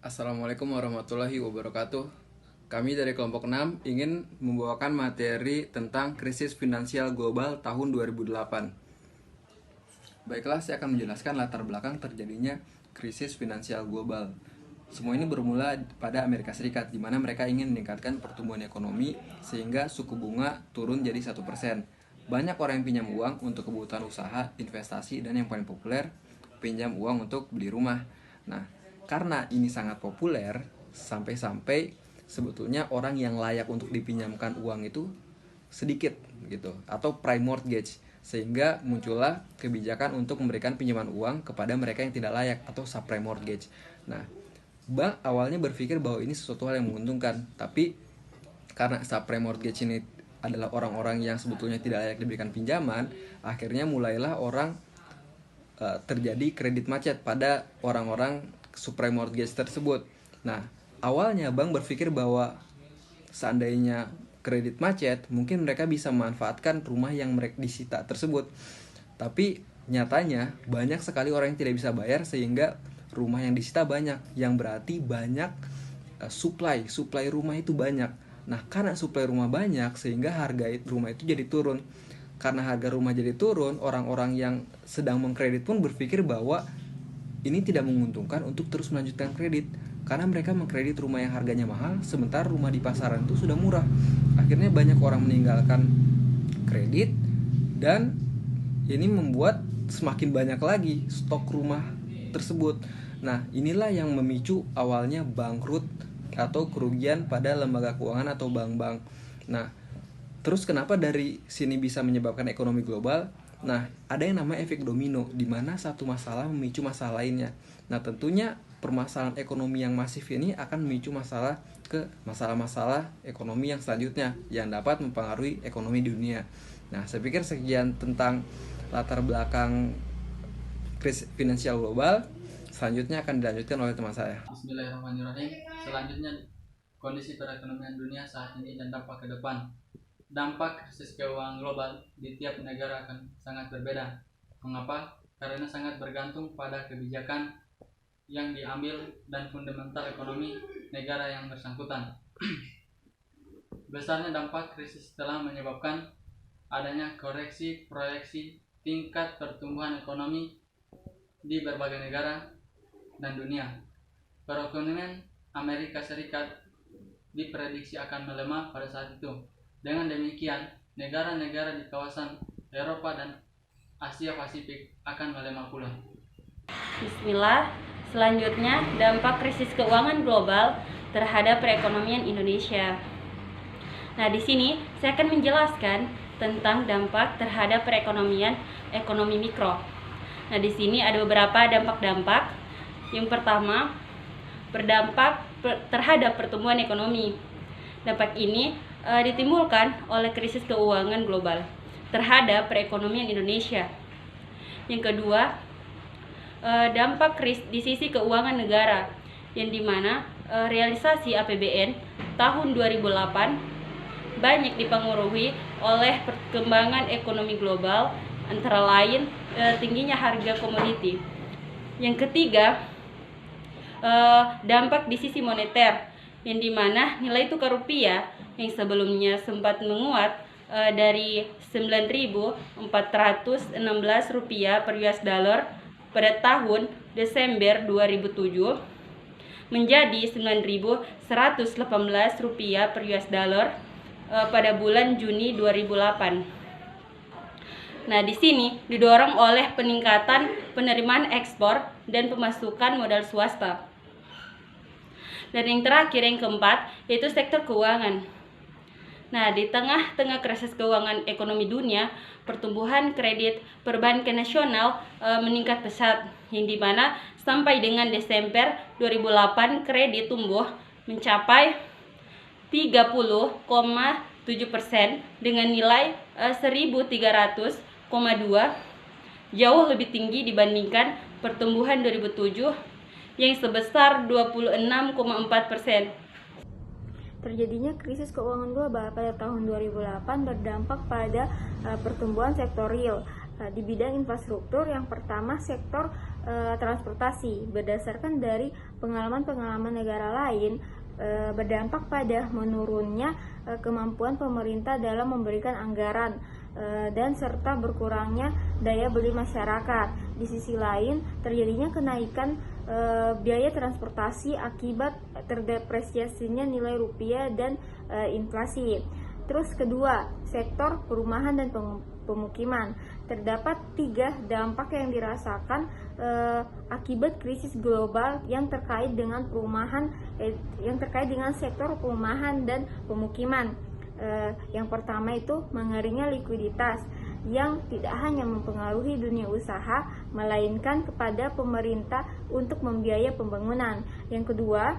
Assalamualaikum warahmatullahi wabarakatuh. Kami dari kelompok 6 ingin membawakan materi tentang krisis finansial global tahun 2008. Baiklah, saya akan menjelaskan latar belakang terjadinya krisis finansial global. Semua ini bermula pada Amerika Serikat, di mana mereka ingin meningkatkan pertumbuhan ekonomi sehingga suku bunga turun jadi 1%. Banyak orang yang pinjam uang untuk kebutuhan usaha, investasi, dan yang paling populer, pinjam uang untuk beli rumah. Nah, karena ini sangat populer, sampai-sampai sebetulnya orang yang layak untuk dipinjamkan uang itu sedikit gitu, atau prime mortgage, sehingga muncullah kebijakan untuk memberikan pinjaman uang kepada mereka yang tidak layak atau subprime mortgage. Nah, bank awalnya berpikir bahwa ini sesuatu hal yang menguntungkan, tapi karena subprime mortgage ini adalah orang-orang yang sebetulnya tidak layak diberikan pinjaman, akhirnya mulailah terjadi kredit macet pada orang-orang subprime mortgage tersebut. Nah, awalnya bank berpikir bahwa seandainya kredit macet, mungkin mereka bisa memanfaatkan rumah yang mereka disita tersebut. Tapi nyatanya banyak sekali orang yang tidak bisa bayar sehingga rumah yang disita banyak, yang berarti banyak supply rumah itu banyak. Nah, karena supply rumah banyak sehingga harga rumah itu jadi turun. Karena harga rumah jadi turun, orang-orang yang sedang mengkredit pun berpikir bahwa ini tidak menguntungkan untuk terus melanjutkan kredit, karena mereka mengkredit rumah yang harganya mahal, sementara rumah di pasaran itu sudah murah. Akhirnya banyak orang meninggalkan kredit, dan ini membuat semakin banyak lagi stok rumah tersebut. Nah, inilah yang memicu awalnya bangkrut atau kerugian pada lembaga keuangan atau bank-bank. Nah, terus kenapa dari sini bisa menyebabkan ekonomi global? Nah, ada yang namanya efek domino, di mana satu masalah memicu masalah lainnya. Nah, tentunya permasalahan ekonomi yang masif ini akan memicu masalah-masalah ekonomi yang selanjutnya yang dapat mempengaruhi ekonomi dunia. Nah, saya pikir sekian tentang latar belakang krisis finansial global. Selanjutnya akan dilanjutkan oleh teman saya. Bismillahirrahmanirrahim. Selanjutnya, kondisi perekonomian dunia saat ini dan dampak ke depan. Dampak krisis keuangan global di tiap negara akan sangat berbeda. Mengapa? Karena sangat bergantung pada kebijakan yang diambil dan fundamental ekonomi negara yang bersangkutan. Besarnya dampak krisis telah menyebabkan adanya koreksi proyeksi tingkat pertumbuhan ekonomi di berbagai negara dan dunia. Perekonomian Amerika Serikat diprediksi akan melemah pada saat itu. Dengan demikian, negara-negara di kawasan Eropa dan Asia Pasifik akan melemah pula. Bismillah. Selanjutnya, dampak krisis keuangan global terhadap perekonomian Indonesia. Nah, di sini saya akan menjelaskan tentang dampak terhadap perekonomian ekonomi mikro. Nah, di sini ada beberapa dampak-dampak. Yang pertama, berdampak terhadap pertumbuhan ekonomi. Dampak ini ditimbulkan oleh krisis keuangan global terhadap perekonomian Indonesia. Yang kedua, dampak krisis di sisi keuangan negara, yang dimana realisasi APBN tahun 2008 banyak dipengaruhi oleh perkembangan ekonomi global, antara lain tingginya harga komoditi. Yang ketiga, dampak di sisi moneter, yang dimana nilai tukar rupiah yang sebelumnya sempat menguat dari 9.416 rupiah per US dollar pada tahun Desember 2007 menjadi 9.118 rupiah per US dollar pada bulan Juni 2008. Nah, di sini didorong oleh peningkatan penerimaan ekspor dan pemasukan modal swasta. Dan yang terakhir, yang keempat, yaitu sektor keuangan. Nah, di tengah-tengah krisis keuangan ekonomi dunia, pertumbuhan kredit perbankan nasional meningkat pesat, yang dimana sampai dengan Desember 2008 kredit tumbuh mencapai 30,7% dengan nilai 1.300,2, jauh lebih tinggi dibandingkan pertumbuhan 2007 yang sebesar 26,4%. Terjadinya krisis keuangan global pada tahun 2008 berdampak pada pertumbuhan sektor real di bidang infrastruktur. Yang pertama, sektor transportasi. Berdasarkan dari pengalaman-pengalaman negara lain, berdampak pada menurunnya kemampuan pemerintah dalam memberikan anggaran dan serta berkurangnya daya beli masyarakat. Di sisi lain, terjadinya kenaikan biaya transportasi akibat terdepresiasinya nilai rupiah dan inflasi. Terus kedua, sektor perumahan dan pemukiman. Terdapat 3 dampak yang dirasakan akibat krisis global yang terkait dengan sektor perumahan dan pemukiman. Yang pertama itu mengeringnya likuiditas yang tidak hanya mempengaruhi dunia usaha, melainkan kepada pemerintah untuk membiayai pembangunan. Yang kedua,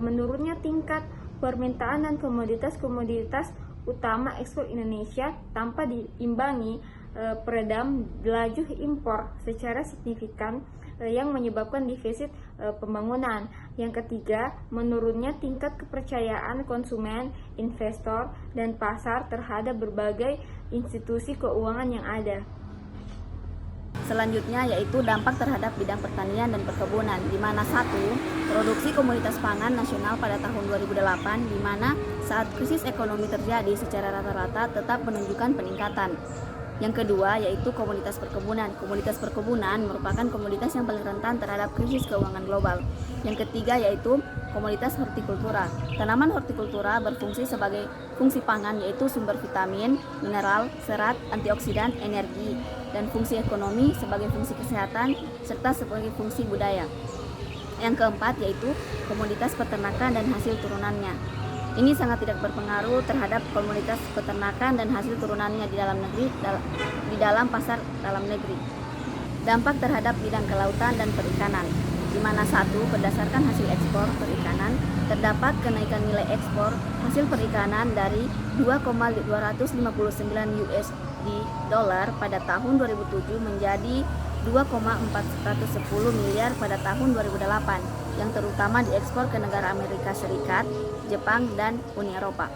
menurunnya tingkat permintaan dan komoditas-komoditas utama ekspor Indonesia tanpa diimbangi peredam laju impor secara signifikan yang menyebabkan defisit pembangunan. Yang ketiga, menurunnya tingkat kepercayaan konsumen, investor, dan pasar terhadap berbagai institusi keuangan yang ada. Selanjutnya yaitu dampak terhadap bidang pertanian dan perkebunan, di mana 1. Produksi komoditas pangan nasional pada tahun 2008, di mana saat krisis ekonomi terjadi secara rata-rata tetap menunjukkan peningkatan. Yang kedua yaitu komoditas perkebunan. Komoditas perkebunan merupakan komoditas yang paling rentan terhadap krisis keuangan global. Yang ketiga yaitu komoditas hortikultura. Tanaman hortikultura berfungsi sebagai fungsi pangan, yaitu sumber vitamin, mineral, serat, antioksidan, energi, dan fungsi ekonomi sebagai fungsi kesehatan serta sebagai fungsi budaya. Yang keempat yaitu komoditas peternakan dan hasil turunannya. Ini sangat tidak berpengaruh terhadap komoditas peternakan dan hasil turunannya di dalam negeri, di dalam pasar dalam negeri. Dampak terhadap bidang kelautan dan perikanan, di mana 1. Berdasarkan hasil ekspor perikanan, terdapat kenaikan nilai ekspor hasil perikanan dari 2,259 USD dolar pada tahun 2007 menjadi 2,410 miliar pada tahun 2008, yang terutama diekspor ke negara Amerika Serikat, Jepang, dan Uni Eropa.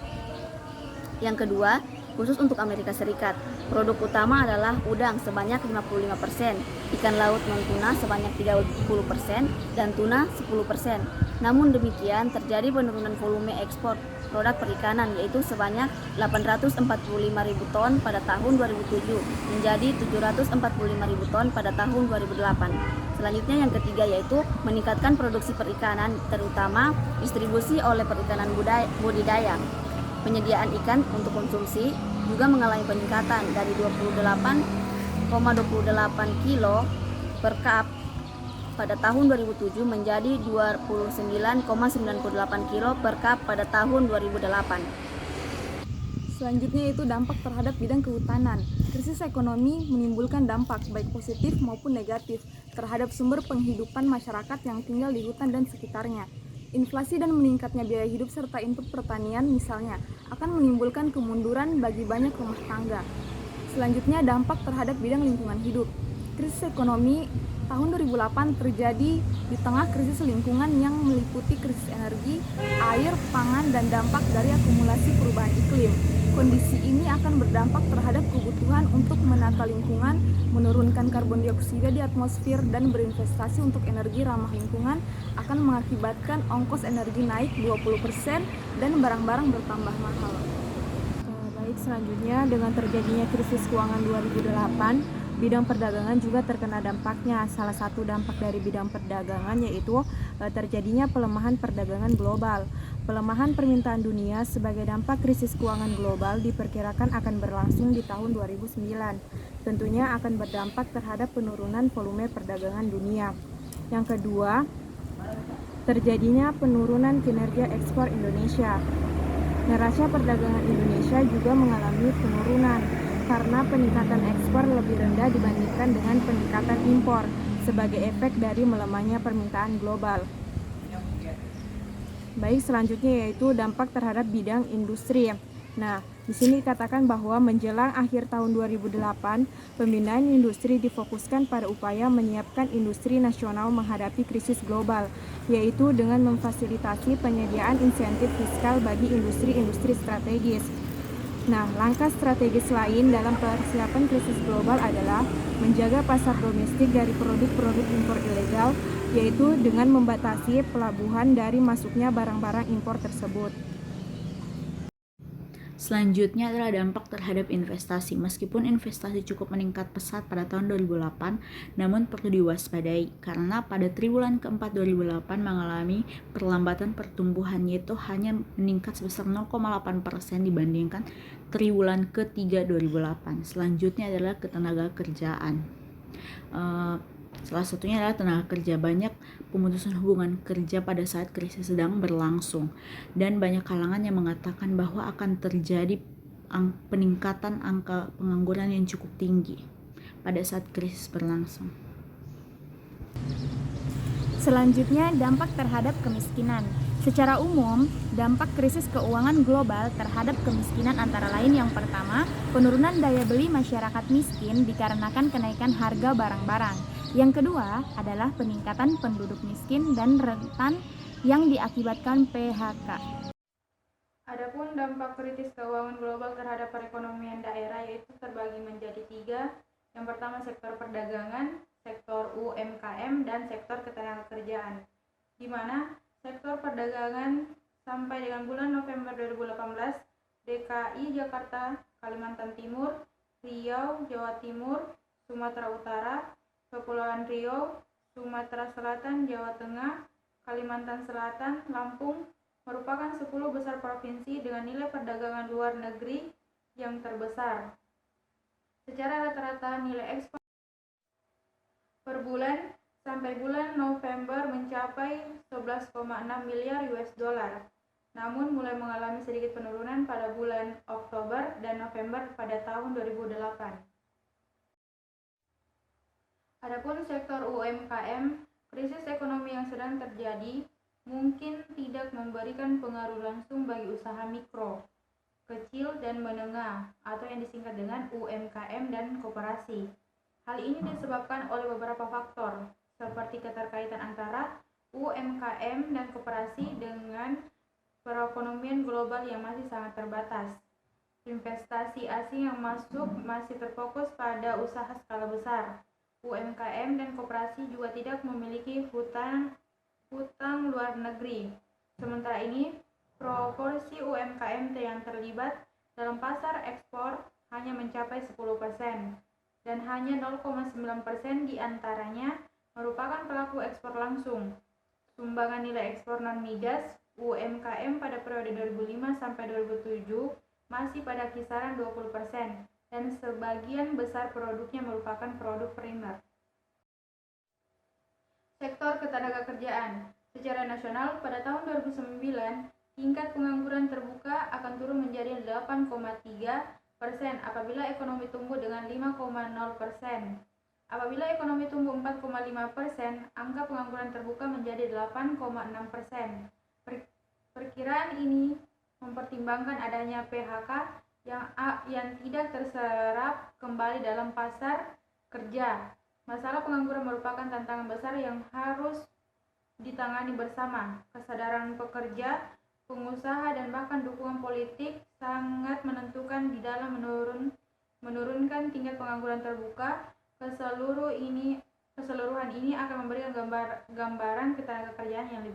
Yang kedua, khusus untuk Amerika Serikat, produk utama adalah udang sebanyak 55%, ikan laut non-tuna sebanyak 30%, dan tuna 10%. Namun demikian, terjadi penurunan volume ekspor produk perikanan, yaitu sebanyak 845.000 ton pada tahun 2007 menjadi 745.000 ton pada tahun 2008. Selanjutnya yang ketiga yaitu meningkatkan produksi perikanan, terutama distribusi oleh perikanan budidaya. Penyediaan ikan untuk konsumsi juga mengalami peningkatan dari 28,28 kilo per kap pada tahun 2007 menjadi 29,98 kilo per kap pada tahun 2008. Selanjutnya yaitu dampak terhadap bidang kehutanan. Krisis ekonomi menimbulkan dampak baik positif maupun negatif terhadap sumber penghidupan masyarakat yang tinggal di hutan dan sekitarnya. Inflasi dan meningkatnya biaya hidup serta input pertanian misalnya akan menimbulkan kemunduran bagi banyak rumah tangga. Selanjutnya dampak terhadap bidang lingkungan hidup. Krisis ekonomi tahun 2008 terjadi di tengah krisis lingkungan yang meliputi krisis energi, air, pangan, dan dampak dari akumulasi perubahan iklim. Kondisi ini akan berdampak terhadap kebutuhan untuk menata lingkungan, menurunkan karbon dioksida di atmosfer, dan berinvestasi untuk energi ramah lingkungan akan mengakibatkan ongkos energi naik 20% dan barang-barang bertambah mahal. Baik, selanjutnya dengan terjadinya krisis keuangan 2008, bidang perdagangan juga terkena dampaknya. Salah satu dampak dari bidang perdagangan yaitu terjadinya pelemahan perdagangan global. Pelemahan permintaan dunia sebagai dampak krisis keuangan global diperkirakan akan berlangsung di tahun 2009. Tentunya akan berdampak terhadap penurunan volume perdagangan dunia. Yang kedua, terjadinya penurunan kinerja ekspor Indonesia. Neraca perdagangan Indonesia juga mengalami penurunan karena peningkatan ekspor lebih rendah dibandingkan dengan peningkatan impor sebagai efek dari melemahnya permintaan global. Baik, selanjutnya yaitu dampak terhadap bidang industri. Nah, di sini dikatakan bahwa menjelang akhir tahun 2008, pembinaan industri difokuskan pada upaya menyiapkan industri nasional menghadapi krisis global, yaitu dengan memfasilitasi penyediaan insentif fiskal bagi industri-industri strategis. Nah, langkah strategis lain dalam persiapan krisis global adalah menjaga pasar domestik dari produk-produk impor ilegal, yaitu dengan membatasi pelabuhan dari masuknya barang-barang impor tersebut. Selanjutnya adalah dampak terhadap investasi. Meskipun investasi cukup meningkat pesat pada tahun 2008, namun perlu diwaspadai karena pada triwulan keempat 2008 mengalami perlambatan pertumbuhan, yaitu hanya meningkat sebesar 0,8% dibandingkan triwulan ketiga 2008. Selanjutnya adalah ketenaga kerjaan. Salah satunya adalah tenaga kerja. Banyak pemutusan hubungan kerja pada saat krisis sedang berlangsung, dan banyak kalangan yang mengatakan bahwa akan terjadi peningkatan angka pengangguran yang cukup tinggi pada saat krisis berlangsung. Selanjutnya, dampak terhadap kemiskinan. Secara umum, dampak krisis keuangan global terhadap kemiskinan antara lain yang pertama, penurunan daya beli masyarakat miskin dikarenakan kenaikan harga barang-barang. Yang kedua adalah peningkatan penduduk miskin dan rentan yang diakibatkan PHK. Adapun dampak kritis keuangan global terhadap perekonomian daerah yaitu terbagi menjadi 3. Yang pertama sektor perdagangan, sektor UMKM, dan sektor ketenagakerjaan. Di mana sektor perdagangan sampai dengan bulan November 2018, DKI Jakarta, Kalimantan Timur, Riau, Jawa Timur, Sumatera Utara, Kepulauan Riau, Sumatera Selatan, Jawa Tengah, Kalimantan Selatan, Lampung merupakan 10 besar provinsi dengan nilai perdagangan luar negeri yang terbesar. Secara rata-rata nilai ekspor per bulan sampai bulan November mencapai 11,6 miliar US dollar. Namun mulai mengalami sedikit penurunan pada bulan Oktober dan November pada tahun 2008. Adapun sektor UMKM, krisis ekonomi yang sedang terjadi mungkin tidak memberikan pengaruh langsung bagi usaha mikro, kecil dan menengah atau yang disingkat dengan UMKM dan koperasi. Hal ini disebabkan oleh beberapa faktor seperti keterkaitan antara UMKM dan koperasi dengan perekonomian global yang masih sangat terbatas. Investasi asing yang masuk masih terfokus pada usaha skala besar. UMKM dan koperasi juga tidak memiliki hutang luar negeri. Sementara ini, proporsi UMKM yang terlibat dalam pasar ekspor hanya mencapai 10% dan hanya 0,9% diantaranya merupakan pelaku ekspor langsung. Sumbangan nilai ekspor non-migas UMKM pada periode 2005 sampai 2007 masih pada kisaran 20%. Dan sebagian besar produknya merupakan produk primer. Sektor ketenagakerjaan. Secara nasional pada tahun 2009, tingkat pengangguran terbuka akan turun menjadi 8,3% apabila ekonomi tumbuh dengan 5,0%. Apabila ekonomi tumbuh 4,5%, angka pengangguran terbuka menjadi 8,6%. Perkiraan ini mempertimbangkan adanya PHK yang tidak terserap kembali dalam pasar kerja. Masalah pengangguran merupakan tantangan besar yang harus ditangani bersama. Kesadaran pekerja, pengusaha, dan bahkan dukungan politik sangat menentukan di dalam menurunkan tingkat pengangguran terbuka. Keseluruhan ini akan memberikan gambaran ketenagakerjaan yang lebih